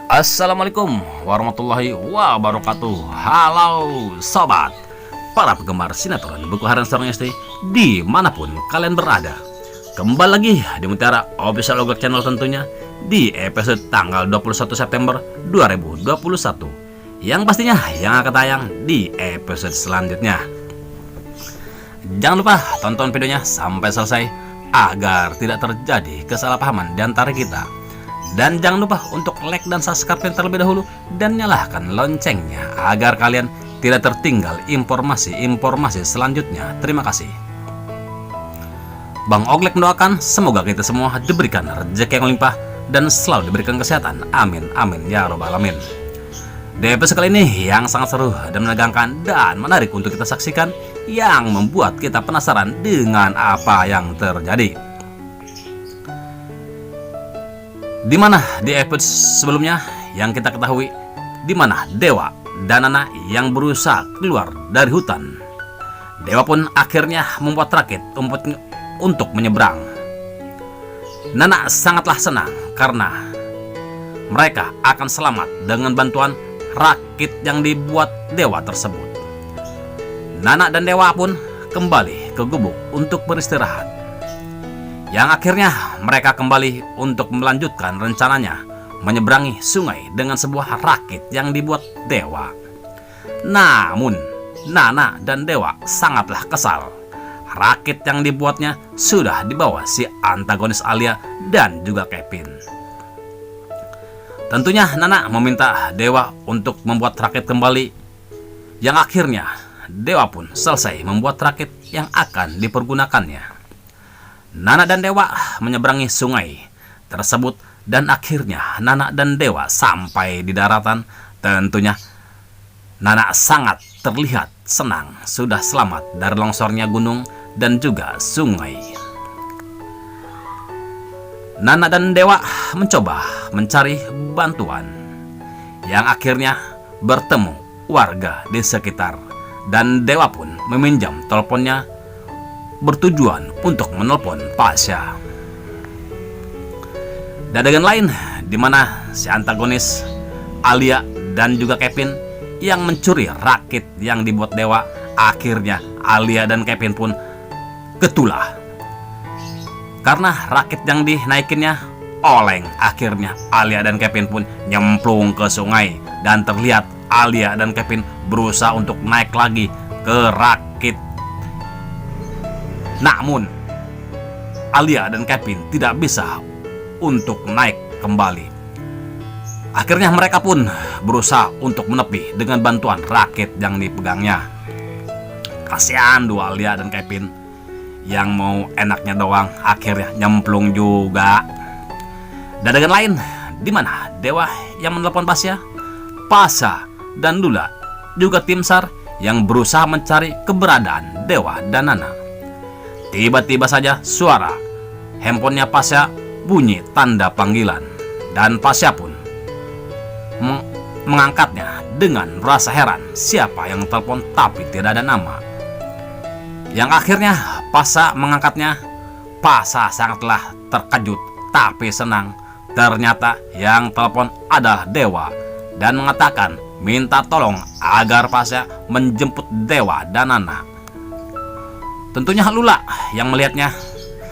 Assalamualaikum warahmatullahi wabarakatuh. Halo sobat, para penggemar sinetron Buku Harian Seorang Istri dimanapun kalian berada. Kembali lagi di Mutiara Official Logo Channel tentunya, di episode tanggal 21 September 2021, yang pastinya yang akan tayang di episode selanjutnya. Jangan lupa tonton videonya sampai selesai agar tidak terjadi kesalahpahaman di antara kita. Dan jangan lupa untuk like dan subscribe terlebih dahulu, dan nyalakan loncengnya agar kalian tidak tertinggal informasi-informasi selanjutnya. Terima kasih. Bang Oglek mendoakan semoga kita semua diberikan rezeki yang melimpah dan selalu diberikan kesehatan. Amin amin ya robbal alamin. Di episode kali ini yang sangat seru dan menegangkan dan menarik untuk kita saksikan, yang membuat kita penasaran dengan apa yang terjadi. Di mana di episode sebelumnya yang kita ketahui, di mana Dewa dan Nana yang berusaha keluar dari hutan. Dewa pun akhirnya membuat rakit untuk menyeberang. Nana sangatlah senang karena mereka akan selamat dengan bantuan rakit yang dibuat Dewa tersebut. Nana dan Dewa pun kembali ke gubuk untuk beristirahat. Yang akhirnya mereka kembali untuk melanjutkan rencananya menyeberangi sungai dengan sebuah rakit yang dibuat Dewa. Namun Nana dan Dewa sangatlah kesal. Rakit yang dibuatnya sudah dibawa si antagonis Alia dan juga Kevin. Tentunya Nana meminta Dewa untuk membuat rakit kembali. Yang akhirnya Dewa pun selesai membuat rakit yang akan dipergunakannya. Nana dan Dewa menyeberangi sungai tersebut, dan akhirnya Nana dan Dewa sampai di daratan. Tentunya Nana sangat terlihat senang sudah selamat dari longsornya gunung dan juga sungai. Nana dan Dewa mencoba mencari bantuan, yang akhirnya bertemu warga di sekitar, dan Dewa pun meminjam teleponnya bertujuan untuk menelpon Pasha. Dan adegan lain di mana si antagonis Alia dan juga Kevin yang mencuri rakit yang dibuat Dewa. Akhirnya Alia dan Kevin pun ketulah karena rakit yang dinaikinnya oleng. Akhirnya Alia dan Kevin pun nyemplung ke sungai, dan terlihat Alia dan Kevin berusaha untuk naik lagi ke rakit. Namun Alia dan Kevin tidak bisa untuk naik kembali. Akhirnya mereka pun berusaha untuk menepi dengan bantuan rakit yang dipegangnya. Kasihan dua Alia dan Kevin yang mau enaknya doang, akhirnya nyemplung juga. Dan dengan lain di mana Dewa yang menelpon Pasha dan Lula juga tim SAR yang berusaha mencari keberadaan Dewa dan Nana. Tiba-tiba saja suara handphonenya Pasha bunyi tanda panggilan, dan Pasha pun mengangkatnya dengan merasa heran siapa yang telepon tapi tidak ada nama. Yang akhirnya Pasha mengangkatnya. Pasha sangatlah terkejut tapi senang. Ternyata yang telepon adalah Dewa dan mengatakan minta tolong agar Pasha menjemput Dewa dan Nana. Tentunya Lula yang melihatnya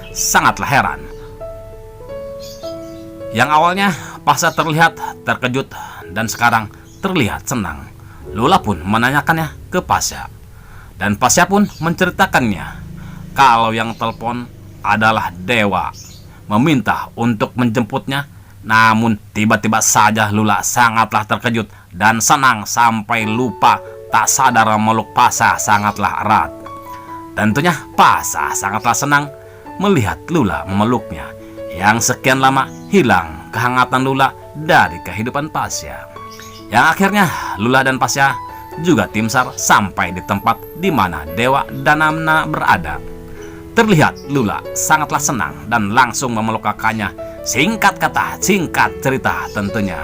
sangatlah heran. Yang awalnya Pasha terlihat terkejut dan sekarang terlihat senang. Lula pun menanyakannya ke Pasha, dan Pasha pun menceritakannya kalau yang telepon adalah Dewa, meminta untuk menjemputnya. Namun tiba-tiba saja Lula sangatlah terkejut dan senang sampai lupa tak sadar memeluk Pasha sangatlah erat. Tentunya Pasha sangatlah senang melihat Lula memeluknya. Yang sekian lama hilang kehangatan Lula dari kehidupan Pasha. Yang akhirnya Lula dan Pasha juga tim SAR sampai di tempat di mana Dewa dan Nana berada. Terlihat Lula sangatlah senang dan langsung memeluk kakaknya. Singkat kata, singkat cerita tentunya.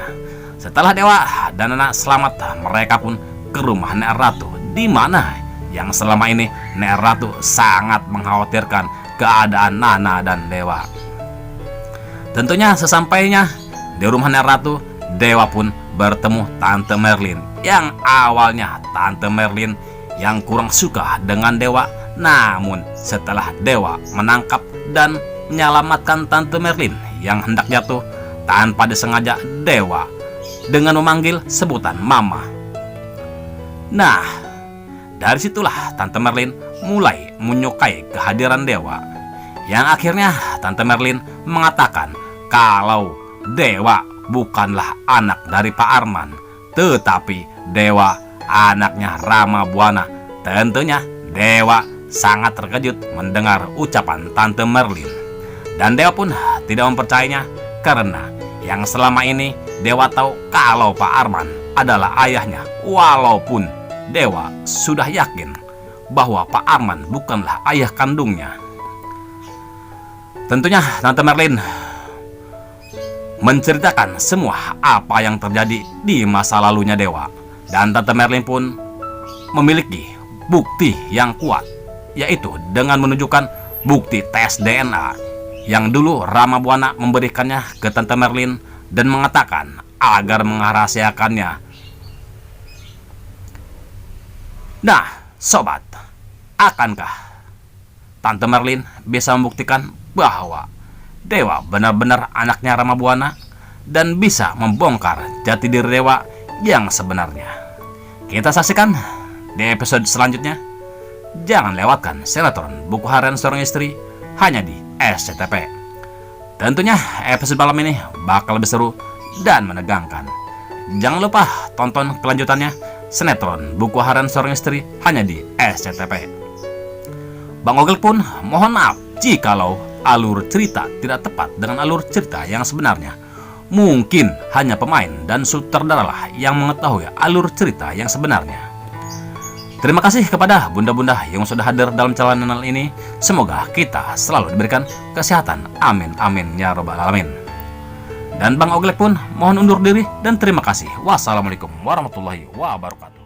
Setelah Dewa dan Nana selamat, mereka pun ke rumah Nek Ratu, di mana yang selama ini Nek Ratu sangat mengkhawatirkan keadaan Nana dan Dewa. Tentunya sesampainya di rumah Nek Ratu, Dewa pun bertemu Tante Merlin, yang awalnya Tante Merlin yang kurang suka dengan Dewa. Namun setelah Dewa menangkap dan menyelamatkan Tante Merlin yang hendak jatuh, tanpa disengaja Dewa dengan memanggil sebutan Mama. Nah, dari situlah Tante Merlin mulai menyukai kehadiran Dewa, yang akhirnya Tante Merlin mengatakan kalau Dewa bukanlah anak dari Pak Arman, tetapi Dewa anaknya Rama Buana. Tentunya Dewa sangat terkejut mendengar ucapan Tante Merlin, dan Dewa pun tidak mempercayainya karena yang selama ini Dewa tahu kalau Pak Arman adalah ayahnya, walaupun Dewa sudah yakin bahwa Pak Arman bukanlah ayah kandungnya. Tentunya Tante Merlin menceritakan semua apa yang terjadi di masa lalunya Dewa, dan Tante Merlin pun memiliki bukti yang kuat, yaitu dengan menunjukkan bukti tes DNA yang dulu Rama Buana memberikannya ke Tante Merlin dan mengatakan agar merahasiakannya. Nah, sobat, akankah Tante Merlin bisa membuktikan bahwa Dewa benar-benar anaknya Rama Buana dan bisa membongkar jati diri Dewa yang sebenarnya? Kita saksikan di episode selanjutnya. Jangan lewatkan sinetron Buku Harian Seorang Istri hanya di SCTV. Tentunya episode malam ini bakal lebih seru dan menegangkan. Jangan lupa tonton kelanjutannya sinetron Buku Harian Seorang Istri hanya di SCTV. Bang Ogel pun mohon maaf jikalau alur cerita tidak tepat dengan alur cerita yang sebenarnya. Mungkin hanya pemain dan sutradara lah yang mengetahui alur cerita yang sebenarnya. Terima kasih kepada bunda-bunda yang sudah hadir dalam channel ini. Semoga kita selalu diberikan kesehatan. Amin, amin, ya robbal alamin. Dan Bang Oglek pun mohon undur diri dan terima kasih. Wassalamualaikum warahmatullahi wabarakatuh.